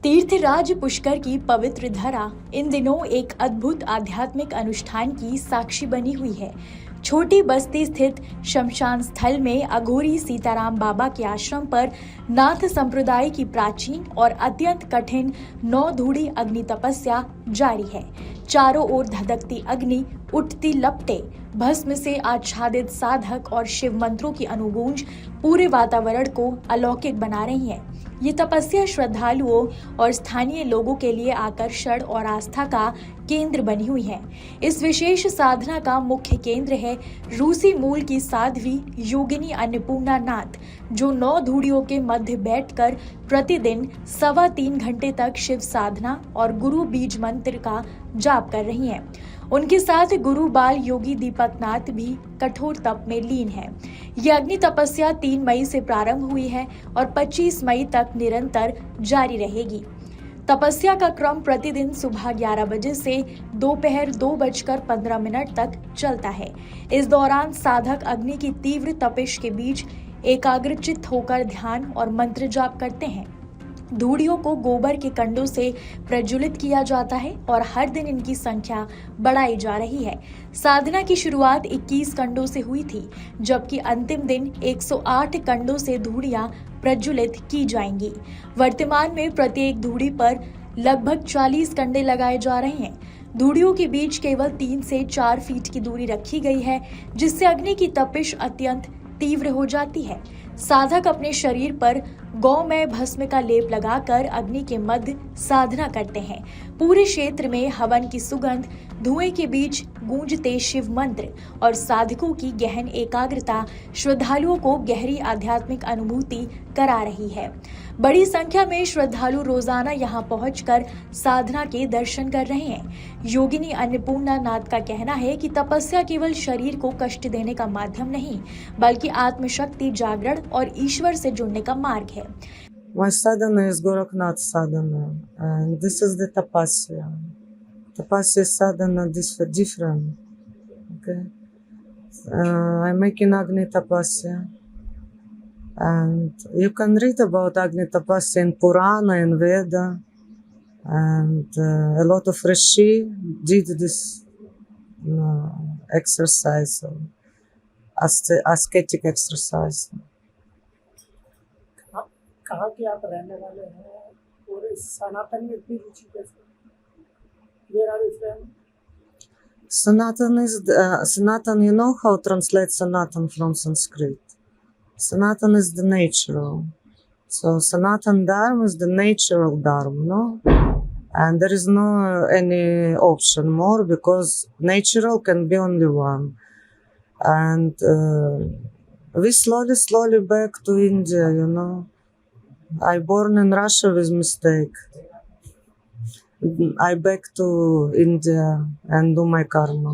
तीर्थराज पुष्कर की पवित्र धरा इन दिनों एक अद्भुत आध्यात्मिक अनुष्ठान की साक्षी बनी हुई है। छोटी बस्ती स्थित शमशान स्थल में अघोरी सीताराम बाबा के आश्रम पर नाथ संप्रदाय की प्राचीन और अत्यंत कठिन 9 धूड़ी अग्नि तपस्या जारी है। चारों ओर धधकती अग्नि, उठती लपटे, भस्म से आच्छादित साधक और शिव मंत्रों की अनुगूंज पूरे वातावरण को अलौकिक बना रही है। ये तपस्या श्रद्धालुओं और स्थानीय लोगों के लिए आकर्षण और आस्था का केंद्र बनी हुई है। इस विशेष साधना का मुख्य केंद्र है रूसी मूल की साध्वी योगिनी अन्नपूर्णा नाथ, जो 9 धूड़ियों के मध्य बैठकर प्रतिदिन 3.25 घंटे तक शिव साधना और गुरु बीज मंत्र का जाप कर रही हैं। उनके साथ गुरु बाल योगी दीपक नाथ भी कठोर तप में लीन है। यह अग्नि तपस्या 3 मई से प्रारंभ हुई है और 25 मई तक निरंतर जारी रहेगी। तपस्या का क्रम प्रतिदिन सुबह 11 बजे से दोपहर 2:15 तक चलता है। इस दौरान साधक अग्नि की तीव्र तपिश के बीच एकाग्रचित्त होकर ध्यान और मंत्र जाप करते हैं। धूड़ियों को गोबर के कंडों से प्रज्वलित किया जाता है और हर दिन इनकी संख्या बढ़ाई जा रही है। साधना की शुरुआत 21 कंडों से हुई थी, जबकि अंतिम दिन 108 कंडों से धूड़ियां प्रज्वलित की जाएंगी। वर्तमान में प्रत्येक धूड़ी पर लगभग 40 कंडे लगाए जा रहे हैं। धूड़ियों के बीच केवल 3 से 4 फीट की दूरी रखी गई है, जिससे अग्नि की तपिश अत्यंत तीव्र हो जाती है। साधक अपने शरीर पर गौमय भस्म का लेप लगाकर अग्नि के मध्य साधना करते हैं। पूरे क्षेत्र में हवन की सुगंध, धुएं के बीच गूंजते शिव मंत्र और साधकों की गहन एकाग्रता श्रद्धालुओं को गहरी आध्यात्मिक अनुभूति करा रही है। बड़ी संख्या में श्रद्धालु रोजाना यहां पहुंचकर साधना के दर्शन कर रहे हैं। योगिनी अन्नपूर्णा नाथ का कहना है कि तपस्या केवल शरीर को कष्ट देने का माध्यम नहीं, बल्कि आत्मशक्ति, जागरण और ईश्वर से जुड़ने का मार्ग है। My sadhana is Goraknath sadhana, and this is the tapasya. Tapasya sadhana different. Okay, I'm making Agni tapasya, and you can read about Agni tapasya in Purana and Veda, and a lot of rishi did this exercise, ascetic exercise. कहाँ के आप रहने वाले हैं और इस सनातन में इतनी रुचि कैसे? Where are you from? Sanatan is Sanatan. You know how to translate Sanatan from Sanskrit? Sanatan is the natural. So Sanatan Dharma is the natural Dharma, no? And there is no any option more, because natural can be only one. And we slowly back to India, you know. I born in Russia with mistake. I back to India and do my karma.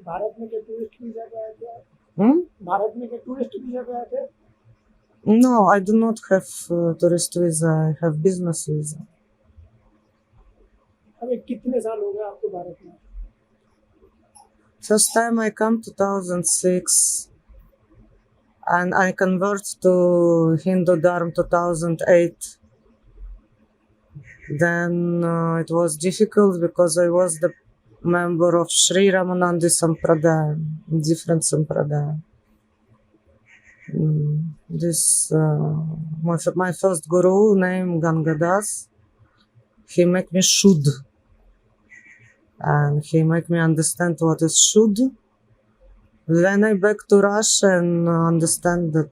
Bharat में के tourist visa पे आए थे? भारत में के tourist visa पे आए थे? No, I do not have tourist visa. I have business visa. अबे कितने साल हो गए आपको भारत में? First time I come 2006, and I convert to Hindu Dharma 2008. Then it was difficult because I was the member of Sri Ramanandi Sampradaya, different Sampradaya. This my first guru named Gangadas. He make me should, and he make me understand what is should. When I back to Russia and understand that,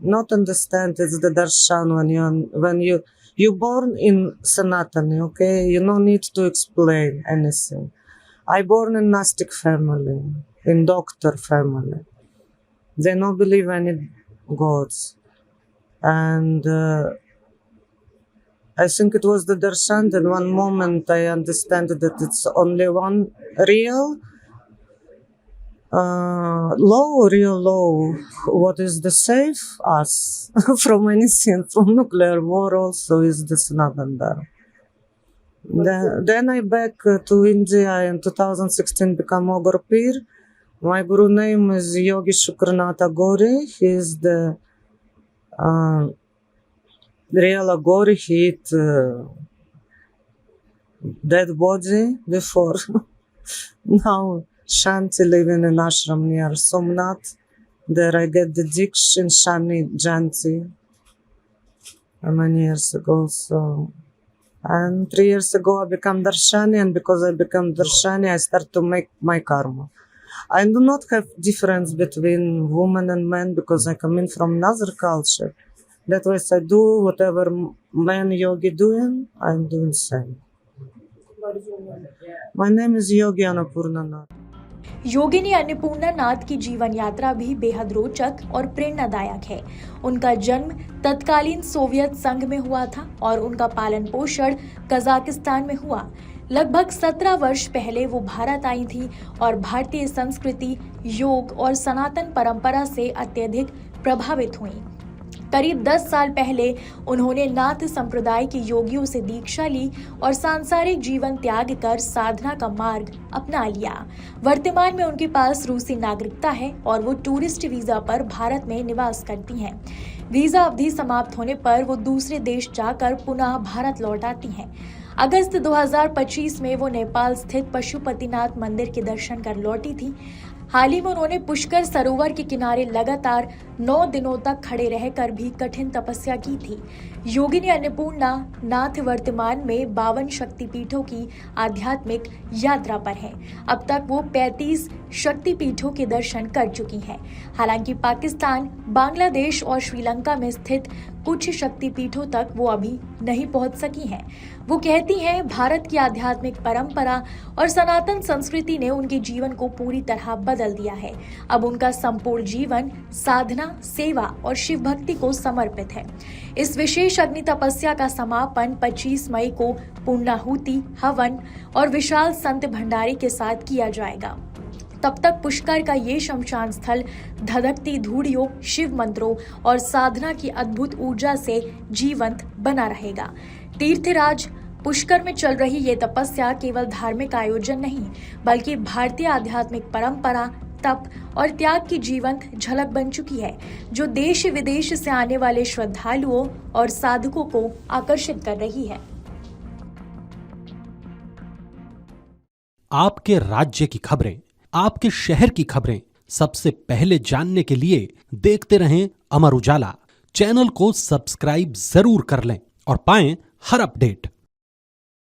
not understand, it's the darshan. When you born in Sanatani, okay, you no need to explain anything. I born in Nastic family, in doctor family. They don't believe any gods, and I think it was the darshan. That one moment I understand that it's only one real. Real law, what is the save us from anything, from nuclear war also is the Sanatan Dharma. Then I back to India in 2016, become Ogar Pir. My guru name is Yogi Shukranath Agori. He is the real Agori hit dead body before. Now Shanti living in ashram near Somnath. There I get the Diksh in Shani Janti many years ago. So, and 3 years ago I became Darshani, and because I became Darshani, I start to make my karma. I do not have difference between women and men because I come in from another culture. That way I do whatever man yogi doing, I'm doing same. What is your name? My name is Yogi Annapurna Nath. योगिनी अन्नपूर्णा नाथ की जीवन यात्रा भी बेहद रोचक और प्रेरणादायक है। उनका जन्म तत्कालीन सोवियत संघ में हुआ था और उनका पालन पोषण कजाकिस्तान में हुआ। लगभग 17 वर्ष पहले वो भारत आई थी और भारतीय संस्कृति, योग और सनातन परंपरा से अत्यधिक प्रभावित हुई। करीब 10 साल पहले उन्होंने नाथ संप्रदाय के योगियों से दीक्षा ली और सांसारिक जीवन त्याग कर साधना का मार्ग अपना लिया। वर्तमान में उनके पास रूसी नागरिकता है और वो टूरिस्ट वीजा पर भारत में निवास करती हैं। वीजा अवधि समाप्त होने पर वो दूसरे देश जाकर पुनः भारत लौट आती हैं। अगस्त 2025 में वो नेपाल स्थित पशुपतिनाथ मंदिर के दर्शन कर लौटी थी। हाल ही में उन्होंने पुष्कर सरोवर के किनारे लगातार 9 दिनों तक खड़े रहकर भी कठिन तपस्या की थी। योगिनी अन्नपूर्णा नाथ वर्तमान में 52 शक्तिपीठों की आध्यात्मिक यात्रा पर है। अब तक वो 35 शक्तिपीठों के दर्शन कर चुकी हैं। हालांकि पाकिस्तान, बांग्लादेश और श्रीलंका में स्थित कुछ शक्तिपीठों तक वो अभी नहीं पहुंच सकी हैं। वो कहती हैं, भारत की आध्यात्मिक परंपरा और सनातन संस्कृति ने उनके जीवन को पूरी तरह बदल दिया है। अब उनका संपूर्ण जीवन साधना, सेवा और शिव भक्ति को समर्पित है। इस विशेष अग्नि तपस्या का समापन 25 मई को पूर्णाहुति, हवन और विशाल संत भंडारे के साथ किया जाएगा। तब तक पुष्कर का ये शमशान स्थल धधकती धूड़ियों, शिव मंत्रों और साधना की अद्भुत ऊर्जा से जीवंत बना रहेगा। तीर्थराज पुष्कर में चल रही ये तपस्या केवल धार्मिक आयोजन नहीं, बल्कि भारतीय आध्यात्मिक परंपरा, तप और त्याग की जीवंत झलक बन चुकी है, जो देश विदेश से आने वाले श्रद्धालुओं और साधकों को आकर्षित कर रही है। आपके राज्य की खबरें, आपके शहर की खबरें सबसे पहले जानने के लिए देखते रहें अमर उजाला। चैनल को सब्सक्राइब जरूर कर लें और पाएं हर अपडेट।